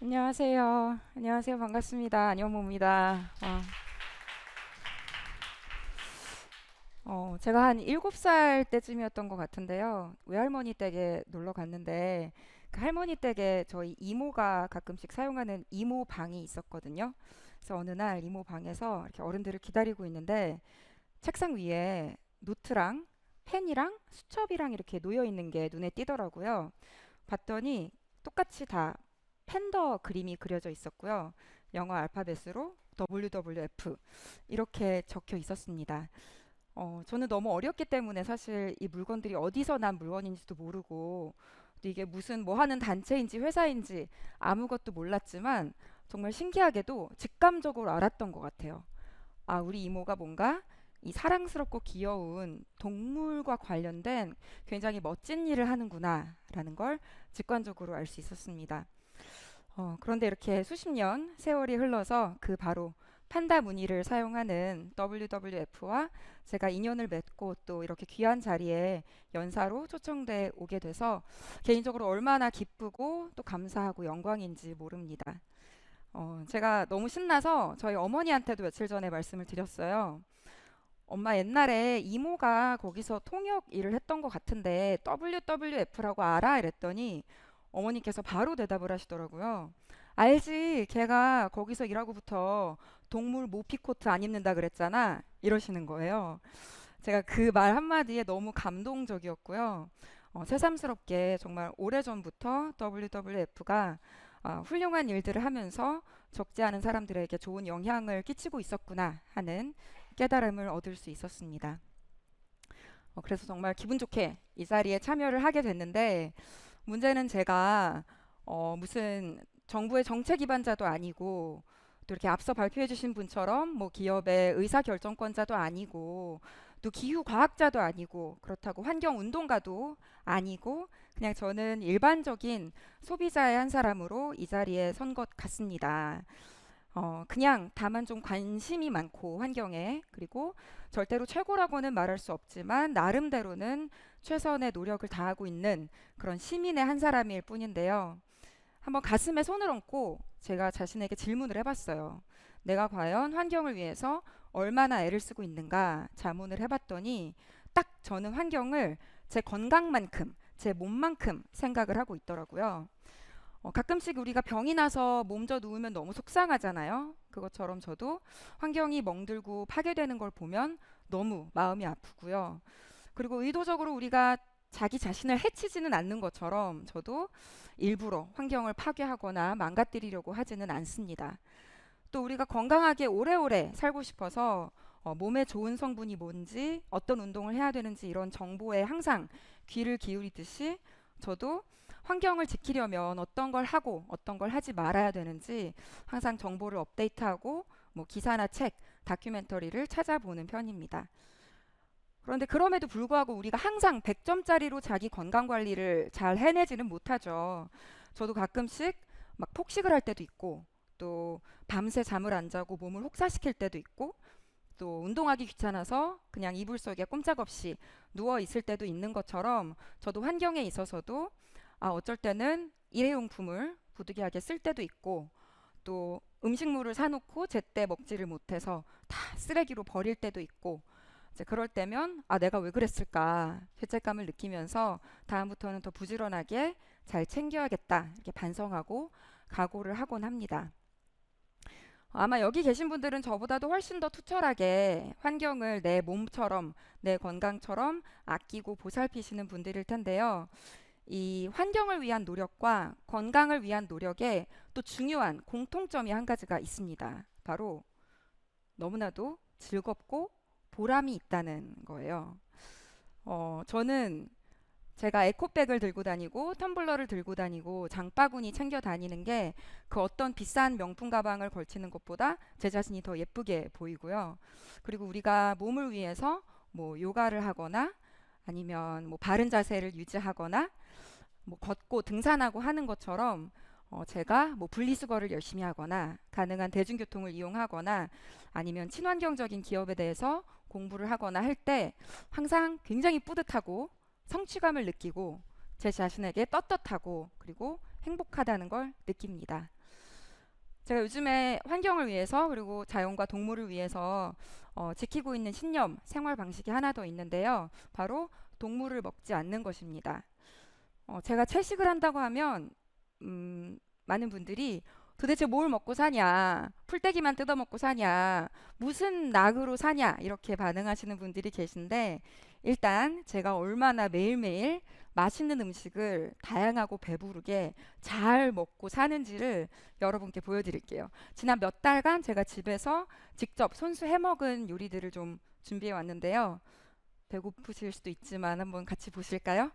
안녕하세요. 안녕하세요. 반갑습니다. 안영모입니다. 제가 한 7살 때쯤이었던 것 같은데요. 외할머니 댁에 놀러 갔는데 그 할머니 댁에 저희 이모가 가끔씩 사용하는 이모 방이 있었거든요. 그래서 어느 날 이모 방에서 이렇게 어른들을 기다리고 있는데 책상 위에 노트랑 펜이랑 수첩이랑 이렇게 놓여 있는 게 눈에 띄더라고요. 봤더니 똑같이 다 팬더 그림이 그려져 있었고요. 영어 알파벳으로 WWF 이렇게 적혀 있었습니다. 저는 너무 어렸기 때문에 사실 이 물건들이 어디서 난 물건인지도 모르고 또 이게 무슨 뭐 하는 단체인지 회사인지 아무것도 몰랐지만 정말 신기하게도 직감적으로 알았던 것 같아요. 아, 우리 이모가 뭔가 이 사랑스럽고 귀여운 동물과 관련된 굉장히 멋진 일을 하는구나라는 걸 직관적으로 알 수 있었습니다. 그런데 이렇게 수십 년 세월이 흘러서 그 바로 판다 무늬를 사용하는 WWF와 제가 인연을 맺고 또 이렇게 귀한 자리에 연사로 초청돼 오게 돼서 개인적으로 얼마나 기쁘고 또 감사하고 영광인지 모릅니다. 제가 너무 신나서 저희 어머니한테도 며칠 전에 말씀을 드렸어요. 엄마 옛날에 이모가 거기서 통역 일을 했던 것 같은데 WWF라고 알아? 이랬더니 어머니께서 바로 대답을 하시더라고요. 알지. 걔가 거기서 일하고부터 동물 모피코트 안 입는다 그랬잖아. 이러시는 거예요. 제가 그 말 한마디에 너무 감동적이었고요. 새삼스럽게 정말 오래전부터 WWF가 훌륭한 일들을 하면서 적지 않은 사람들에게 좋은 영향을 끼치고 있었구나 하는 깨달음을 얻을 수 있었습니다. 그래서 정말 기분 좋게 이 자리에 참여를 하게 됐는데 문제는 제가 무슨 정부의 정책 기반자도 아니고 또 이렇게 앞서 발표해 주신 분처럼 뭐 기업의 의사 결정권자도 아니고 또 기후 과학자도 아니고 그렇다고 환경 운동가도 아니고 그냥 저는 일반적인 소비자의 한 사람으로 이 자리에 선 것 같습니다. 그냥 다만 좀 관심이 많고 환경에 그리고 절대로 최고라고는 말할 수 없지만 나름대로는 최선의 노력을 다하고 있는 그런 시민의 한 사람일 뿐인데요. 한번 가슴에 손을 얹고 제가 자신에게 질문을 해봤어요. 내가 과연 환경을 위해서 얼마나 애를 쓰고 있는가 자문을 해봤더니 딱 저는 환경을 제 건강만큼, 제 몸만큼 생각을 하고 있더라고요. 가끔씩 우리가 병이 나서 몸져 누우면 너무 속상하잖아요. 그것처럼 저도 환경이 멍들고 파괴되는 걸 보면 너무 마음이 아프고요. 그리고 의도적으로 우리가 자기 자신을 해치지는 않는 것처럼 저도 일부러 환경을 파괴하거나 망가뜨리려고 하지는 않습니다. 또 우리가 건강하게 오래오래 살고 싶어서 몸에 좋은 성분이 뭔지 어떤 운동을 해야 되는지 이런 정보에 항상 귀를 기울이듯이 저도 환경을 지키려면 어떤 걸 하고 어떤 걸 하지 말아야 되는지 항상 정보를 업데이트하고 뭐 기사나 책, 다큐멘터리를 찾아보는 편입니다. 그런데 그럼에도 불구하고 우리가 항상 100점짜리로 자기 건강 관리를 잘 해내지는 못하죠. 저도 가끔씩 막 폭식을 할 때도 있고 또 밤새 잠을 안 자고 몸을 혹사시킬 때도 있고 또 운동하기 귀찮아서 그냥 이불 속에 꼼짝없이 누워 있을 때도 있는 것처럼 저도 환경에 있어서도 어쩔 때는 일회용품을 부득이하게 쓸 때도 있고 또 음식물을 사놓고 제때 먹지를 못해서 다 쓰레기로 버릴 때도 있고 이제 그럴 때면 내가 왜 그랬을까 죄책감을 느끼면서 다음부터는 더 부지런하게 잘 챙겨야겠다 이렇게 반성하고 각오를 하곤 합니다. 아마 여기 계신 분들은 저보다도 훨씬 더 투철하게 환경을 내 몸처럼 내 건강처럼 아끼고 보살피시는 분들일 텐데요. 이 환경을 위한 노력과 건강을 위한 노력에 또 중요한 공통점이 한 가지가 있습니다. 바로 너무나도 즐겁고 보람이 있다는 거예요. 저는 제가 에코백을 들고 다니고 텀블러를 들고 다니고 장바구니 챙겨 다니는 게 그 어떤 비싼 명품 가방을 걸치는 것보다 제 자신이 더 예쁘게 보이고요. 그리고 우리가 몸을 위해서 뭐 요가를 하거나 아니면 뭐 바른 자세를 유지하거나 뭐 걷고 등산하고 하는 것처럼 제가 뭐 분리수거를 열심히 하거나 가능한 대중교통을 이용하거나 아니면 친환경적인 기업에 대해서 공부를 하거나 할 때 항상 굉장히 뿌듯하고 성취감을 느끼고 제 자신에게 떳떳하고 그리고 행복하다는 걸 느낍니다. 제가 요즘에 환경을 위해서 그리고 자연과 동물을 위해서 지키고 있는 신념, 생활 방식이 하나 더 있는데요. 바로 동물을 먹지 않는 것입니다. 제가 채식을 한다고 하면 많은 분들이 도대체 뭘 먹고 사냐, 풀떼기만 뜯어먹고 사냐, 무슨 낙으로 사냐 이렇게 반응하시는 분들이 계신데 일단 제가 얼마나 매일매일 맛있는 음식을 다양하고 배부르게 잘 먹고 사는지를 여러분께 보여드릴게요. 지난 몇 달간 제가 집에서 직접 손수 해먹은 요리들을 좀 준비해 왔는데요. 배고프실 수도 있지만 한번 같이 보실까요?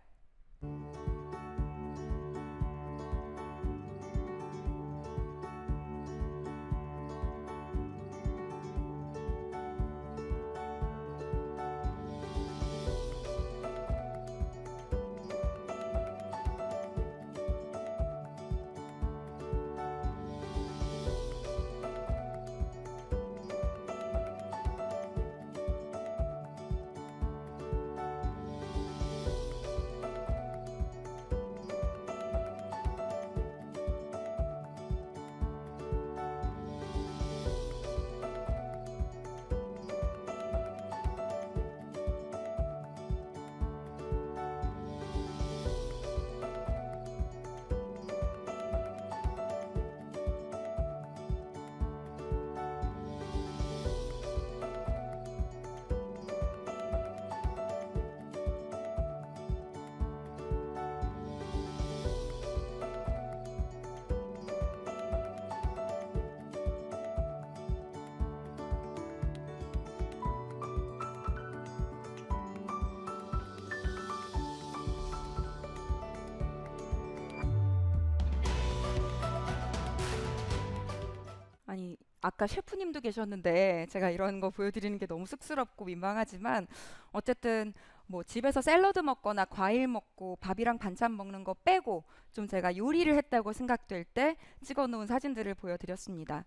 아니, 아까 셰프님도 계셨는데 제가 이런 거 보여드리는 게 너무 쑥스럽고 민망하지만 어쨌든 뭐 집에서 샐러드 먹거나 과일 먹고 밥이랑 반찬 먹는 거 빼고 좀 제가 요리를 했다고 생각될 때 찍어 놓은 사진들을 보여드렸습니다.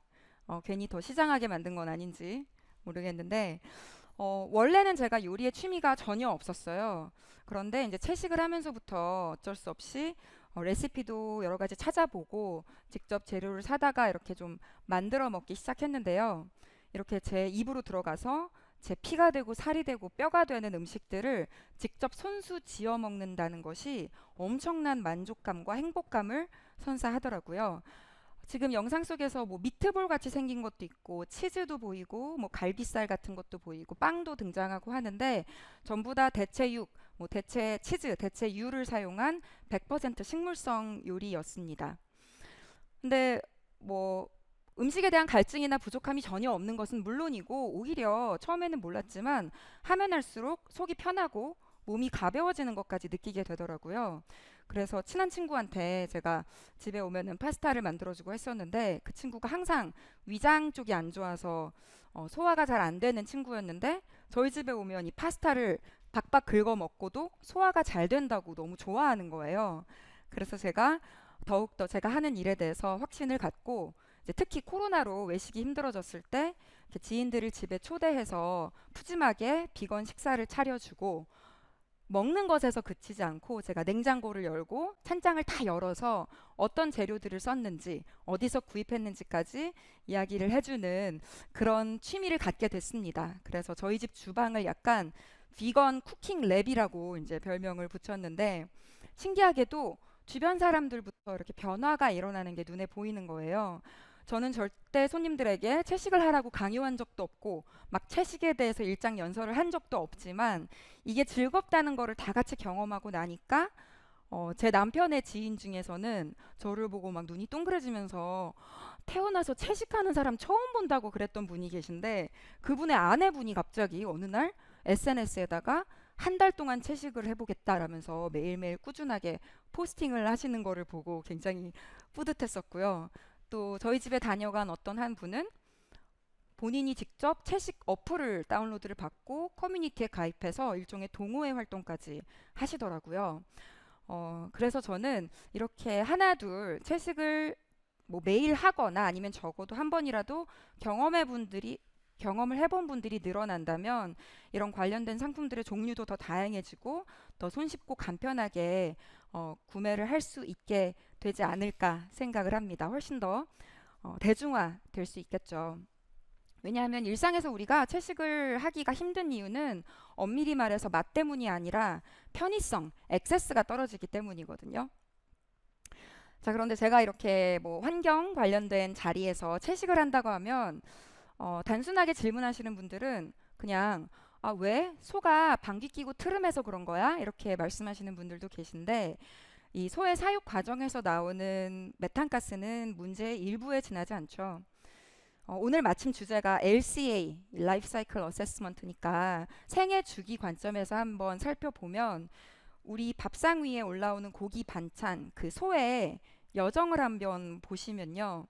괜히 더 시장하게 만든 건 아닌지 모르겠는데 원래는 제가 요리에 취미가 전혀 없었어요. 그런데 이제 채식을 하면서부터 어쩔 수 없이 레시피도 여러 가지 찾아보고 직접 재료를 사다가 이렇게 좀 만들어 먹기 시작했는데요. 이렇게 제 입으로 들어가서 제 피가 되고 살이 되고 뼈가 되는 음식들을 직접 손수 지어 먹는다는 것이 엄청난 만족감과 행복감을 선사하더라고요. 지금 영상 속에서 뭐 미트볼 같이 생긴 것도 있고 치즈도 보이고 뭐 갈비살 같은 것도 보이고 빵도 등장하고 하는데 전부 다 대체육, 뭐 대체 치즈, 대체유를 사용한 100% 식물성 요리였습니다. 근데 뭐 음식에 대한 갈증이나 부족함이 전혀 없는 것은 물론이고 오히려 처음에는 몰랐지만 하면 할수록 속이 편하고 몸이 가벼워지는 것까지 느끼게 되더라고요. 그래서 친한 친구한테 제가 집에 오면은 파스타를 만들어주고 했었는데 그 친구가 항상 위장 쪽이 안 좋아서 소화가 잘 안 되는 친구였는데 저희 집에 오면 이 파스타를 박박 긁어 먹고도 소화가 잘 된다고 너무 좋아하는 거예요. 그래서 제가 더욱더 제가 하는 일에 대해서 확신을 갖고 이제 특히 코로나로 외식이 힘들어졌을 때 이렇게 지인들을 집에 초대해서 푸짐하게 비건 식사를 차려주고 먹는 것에서 그치지 않고 제가 냉장고를 열고 찬장을 다 열어서 어떤 재료들을 썼는지 어디서 구입했는지까지 이야기를 해주는 그런 취미를 갖게 됐습니다. 그래서 저희 집 주방을 약간 비건 쿠킹 랩이라고 이제 별명을 붙였는데 신기하게도 주변 사람들부터 이렇게 변화가 일어나는 게 눈에 보이는 거예요. 저는 절대 손님들에게 채식을 하라고 강요한 적도 없고 막 채식에 대해서 일장 연설을 한 적도 없지만 이게 즐겁다는 거를 다 같이 경험하고 나니까 제 남편의 지인 중에서는 저를 보고 막 눈이 동그래지면서 태어나서 채식하는 사람 처음 본다고 그랬던 분이 계신데 그분의 아내분이 갑자기 어느 날 SNS에다가 한 달 동안 채식을 해보겠다라면서 매일매일 꾸준하게 포스팅을 하시는 거를 보고 굉장히 뿌듯했었고요. 또 저희 집에 다녀간 어떤 한 분은 본인이 직접 채식 어플을 다운로드를 받고 커뮤니티에 가입해서 일종의 동호회 활동까지 하시더라고요. 그래서 저는 이렇게 하나 둘 채식을 뭐 매일 하거나 아니면 적어도 한 번이라도 경험을 해본 분들이 늘어난다면 이런 관련된 상품들의 종류도 더 다양해지고 더 손쉽고 간편하게 구매를 할 수 있게 되지 않을까 생각을 합니다. 훨씬 더 대중화 될 수 있겠죠. 왜냐하면 일상에서 우리가 채식을 하기가 힘든 이유는 엄밀히 말해서 맛 때문이 아니라 편의성, 액세스가 떨어지기 때문이거든요. 자, 그런데 제가 이렇게 뭐 환경 관련된 자리에서 채식을 한다고 하면 단순하게 질문하시는 분들은 그냥 왜 소가 방귀 뀌고 트름해서 그런 거야? 이렇게 말씀하시는 분들도 계신데 이 소의 사육 과정에서 나오는 메탄가스는 문제의 일부에 지나지 않죠. 오늘 마침 주제가 LCA, Life Cycle Assessment니까 생애 주기 관점에서 한번 살펴보면 우리 밥상 위에 올라오는 고기 반찬, 그 소의 여정을 한번 보시면요.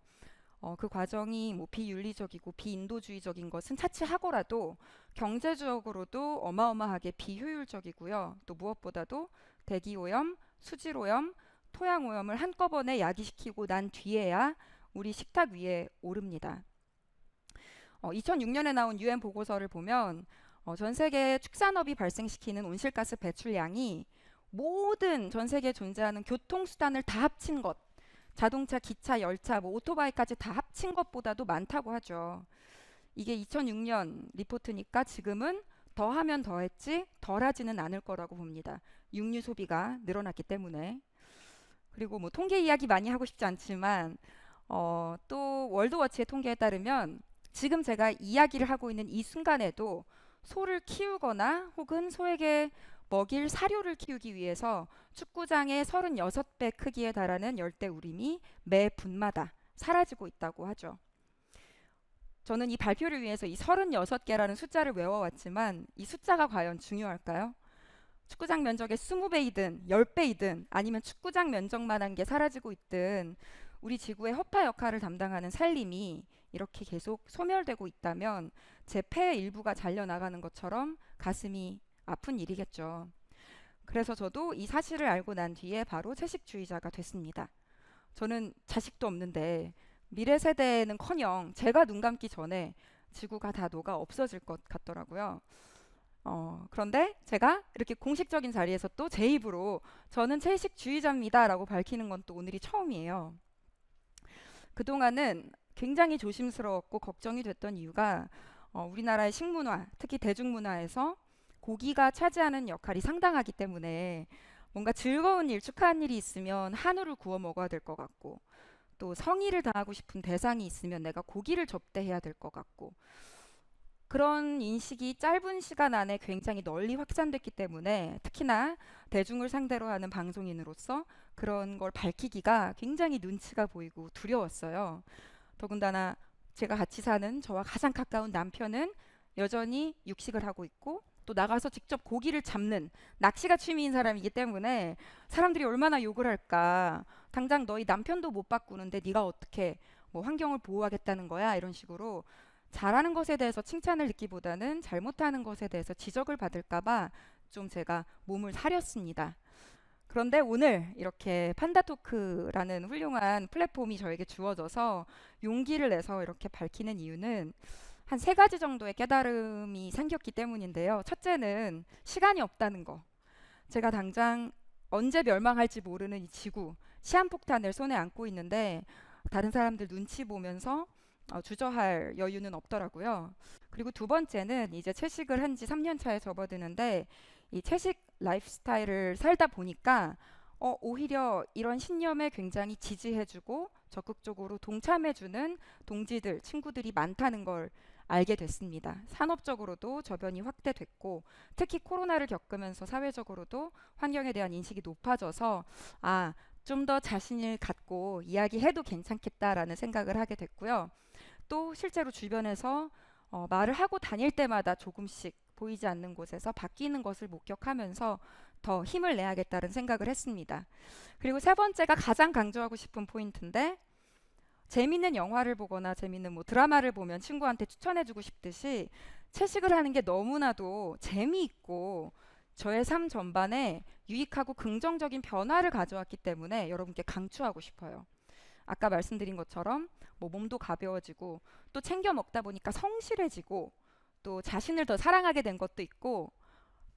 그 과정이 뭐 비윤리적이고 비인도주의적인 것은 차치하고라도 경제적으로도 어마어마하게 비효율적이고요. 또 무엇보다도 대기오염, 수질오염, 토양오염을 한꺼번에 야기시키고 난 뒤에야 우리 식탁 위에 오릅니다. 2006년에 나온 유엔 보고서를 보면 전 세계 축산업이 발생시키는 온실가스 배출량이 모든 전 세계에 존재하는 교통수단을 다 합친 것, 자동차, 기차, 열차, 뭐 오토바이까지 다 합친 것보다도 많다고 하죠. 이게 2006년 리포트니까 지금은 더하면 더했지 덜하지는 않을 거라고 봅니다. 육류 소비가 늘어났기 때문에. 그리고 뭐 통계 이야기 많이 하고 싶지 않지만 또 월드워치의 통계에 따르면 지금 제가 이야기를 하고 있는 이 순간에도 소를 키우거나 혹은 소에게 먹일 사료를 키우기 위해서 축구장의 36배 크기에 달하는 열대우림이 매 분마다 사라지고 있다고 하죠. 저는 이 발표를 위해서 이 36개라는 숫자를 외워왔지만 이 숫자가 과연 중요할까요? 축구장 면적의 20배이든 10배이든 아니면 축구장 면적만한 게 사라지고 있든 우리 지구의 허파 역할을 담당하는 산림이 이렇게 계속 소멸되고 있다면 제 폐의 일부가 잘려나가는 것처럼 가슴이 아픈 일이겠죠. 그래서 저도 이 사실을 알고 난 뒤에 바로 채식주의자가 됐습니다. 저는 자식도 없는데 미래 세대는커녕 제가 눈 감기 전에 지구가 다 녹아 없어질 것 같더라고요. 그런데 제가 이렇게 공식적인 자리에서 또 제 입으로 저는 채식주의자입니다라고 밝히는 건 또 오늘이 처음이에요. 그동안은 굉장히 조심스러웠고 걱정이 됐던 이유가 우리나라의 식문화, 특히 대중문화에서 고기가 차지하는 역할이 상당하기 때문에 뭔가 즐거운 일, 축하한 일이 있으면 한우를 구워 먹어야 될 것 같고 또 성의를 다하고 싶은 대상이 있으면 내가 고기를 접대해야 될 것 같고 그런 인식이 짧은 시간 안에 굉장히 널리 확산됐기 때문에 특히나 대중을 상대로 하는 방송인으로서 그런 걸 밝히기가 굉장히 눈치가 보이고 두려웠어요. 더군다나 제가 같이 사는 저와 가장 가까운 남편은 여전히 육식을 하고 있고 또 나가서 직접 고기를 잡는 낚시가 취미인 사람이기 때문에 사람들이 얼마나 욕을 할까. 당장 너희 남편도 못 바꾸는데 네가 어떻게 뭐 환경을 보호하겠다는 거야 이런 식으로 잘하는 것에 대해서 칭찬을 듣기보다는 잘못하는 것에 대해서 지적을 받을까봐 좀 제가 몸을 사렸습니다. 그런데 오늘 이렇게 판다토크라는 훌륭한 플랫폼이 저에게 주어져서 용기를 내서 이렇게 밝히는 이유는 한 세 가지 정도의 깨달음이 생겼기 때문인데요. 첫째는 시간이 없다는 거. 제가 당장 언제 멸망할지 모르는 이 지구, 시한폭탄을 손에 안고 있는데 다른 사람들 눈치 보면서 주저할 여유는 없더라고요. 그리고 두 번째는 이제 채식을 한 지 3년 차에 접어드는데 이 채식 라이프스타일을 살다 보니까 오히려 이런 신념에 굉장히 지지해주고 적극적으로 동참해주는 동지들, 친구들이 많다는 걸 알게 됐습니다. 산업적으로도 저변이 확대됐고 특히 코로나를 겪으면서 사회적으로도 환경에 대한 인식이 높아져서 좀 더 자신을 갖고 이야기해도 괜찮겠다라는 생각을 하게 됐고요. 또 실제로 주변에서 말을 하고 다닐 때마다 조금씩 보이지 않는 곳에서 바뀌는 것을 목격하면서 더 힘을 내야겠다는 생각을 했습니다. 그리고 세 번째가 가장 강조하고 싶은 포인트인데 재밌는 영화를 보거나 재밌는 뭐 드라마를 보면 친구한테 추천해주고 싶듯이 채식을 하는 게 너무나도 재미있고 저의 삶 전반에 유익하고 긍정적인 변화를 가져왔기 때문에 여러분께 강추하고 싶어요. 아까 말씀드린 것처럼 뭐 몸도 가벼워지고 또 챙겨 먹다 보니까 성실해지고 또 자신을 더 사랑하게 된 것도 있고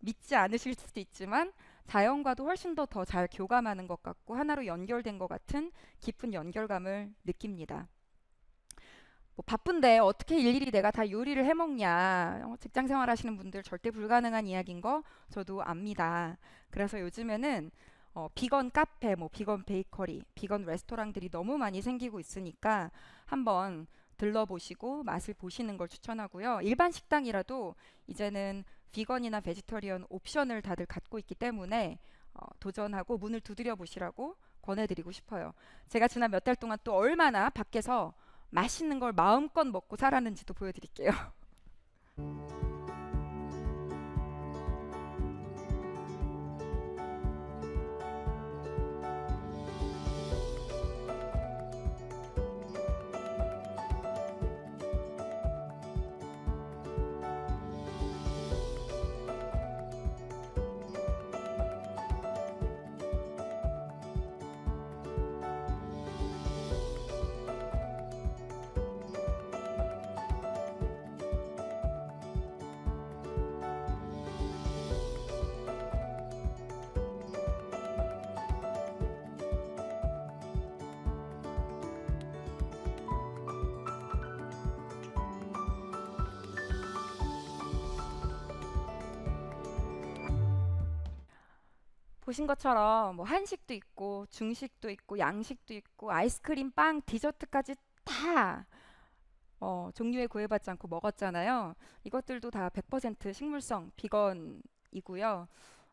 믿지 않으실 수도 있지만 자연과도 훨씬 더 잘 교감하는 것 같고 하나로 연결된 것 같은 깊은 연결감을 느낍니다. 뭐 바쁜데 어떻게 일일이 내가 다 요리를 해 먹냐. 직장 생활 하시는 분들 절대 불가능한 이야기인 거 저도 압니다. 그래서 요즘에는 비건 카페, 뭐 비건 베이커리, 비건 레스토랑들이 너무 많이 생기고 있으니까 한번 들러보시고 맛을 보시는 걸 추천하고요. 일반 식당이라도 이제는 비건이나 베지터리언 옵션을 다들 갖고 있기 때문에 도전하고 문을 두드려 보시라고 권해드리고 싶어요. 제가 지난 몇 달 동안 또 얼마나 밖에서 맛있는 걸 마음껏 먹고 살았는지도 보여드릴게요. 보신 것처럼 뭐 한식도 있고 중식도 있고 양식도 있고 아이스크림, 빵, 디저트까지 다 종류에 구애받지 않고 먹었잖아요. 이것들도 다 100% 식물성 비건이고요.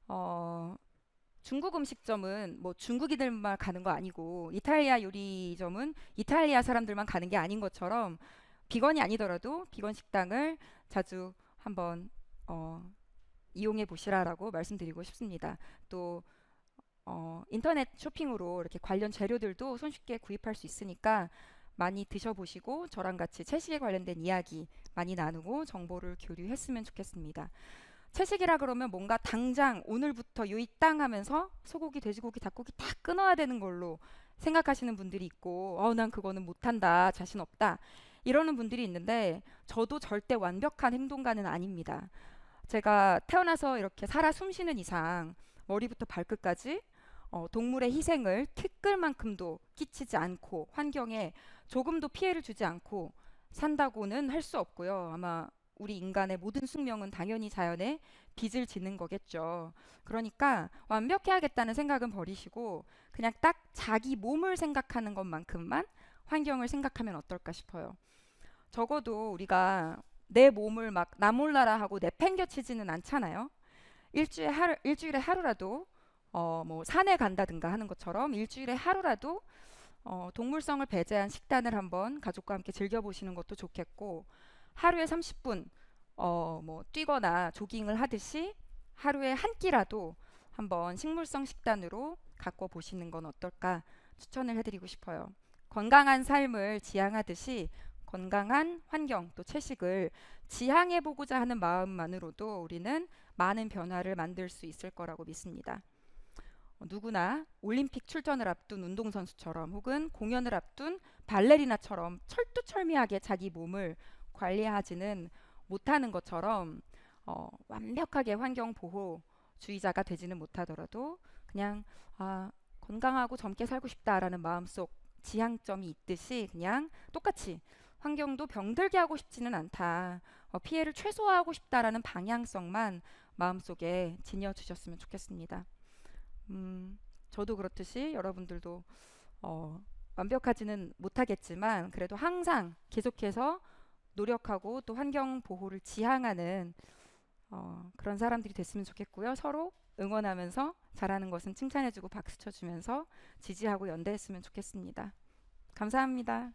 어, 중국 음식점은 뭐 중국인들만 가는 거 아니고 이탈리아 요리점은 이탈리아 사람들만 가는 게 아닌 것처럼 비건이 아니더라도 비건 식당을 자주 한번 어, 이용해 보시라라고 말씀드리고 싶습니다. 또 인터넷 쇼핑으로 이렇게 관련 재료들도 손쉽게 구입할 수 있으니까 많이 드셔보시고 저랑 같이 채식에 관련된 이야기 많이 나누고 정보를 교류했으면 좋겠습니다. 채식이라 그러면 뭔가 당장 오늘부터 요이땅 하면서 소고기, 돼지고기, 닭고기 다 끊어야 되는 걸로 생각하시는 분들이 있고, 난 그거는 못한다, 자신 없다. 이러는 분들이 있는데, 저도 절대 완벽한 행동가는 아닙니다. 제가 태어나서 이렇게 살아 숨쉬는 이상, 머리부터 발끝까지 동물의 희생을 티끌만큼도 끼치지 않고, 환경에 조금도 피해를 주지 않고 산다고는 할 수 없고요. 아마 우리 인간의 모든 숙명은 당연히 자연에 빚을 지는 거겠죠. 그러니까 완벽해야겠다는 생각은 버리시고 그냥 딱 자기 몸을 생각하는 것만큼만 환경을 생각하면 어떨까 싶어요. 적어도 우리가 내 몸을 막 나 몰라라 하고 내팽겨치지는 않잖아요. 일주일에 하루라도 뭐 산에 간다든가 하는 것처럼 일주일에 하루라도 동물성을 배제한 식단을 한번 가족과 함께 즐겨보시는 것도 좋겠고, 하루에 30분 뭐 뛰거나 조깅을 하듯이 하루에 한 끼라도 한번 식물성 식단으로 가꿔 보시는 건 어떨까 추천을 해드리고 싶어요. 건강한 삶을 지향하듯이 건강한 환경 또 채식을 지향해 보고자 하는 마음만으로도 우리는 많은 변화를 만들 수 있을 거라고 믿습니다. 누구나 올림픽 출전을 앞둔 운동선수처럼 혹은 공연을 앞둔 발레리나처럼 철두철미하게 자기 몸을 관리하지는 못하는 것처럼 완벽하게 환경 보호주의자가 되지는 못하더라도 그냥 건강하고 젊게 살고 싶다라는 마음속 지향점이 있듯이 그냥 똑같이 환경도 병들게 하고 싶지는 않다. 피해를 최소화하고 싶다라는 방향성만 마음속에 지녀주셨으면 좋겠습니다. 저도 그렇듯이 여러분들도 완벽하지는 못하겠지만 그래도 항상 계속해서 노력하고 또 환경 보호를 지향하는 그런 사람들이 됐으면 좋겠고요. 서로 응원하면서 잘하는 것은 칭찬해주고 박수 쳐주면서 지지하고 연대했으면 좋겠습니다. 감사합니다.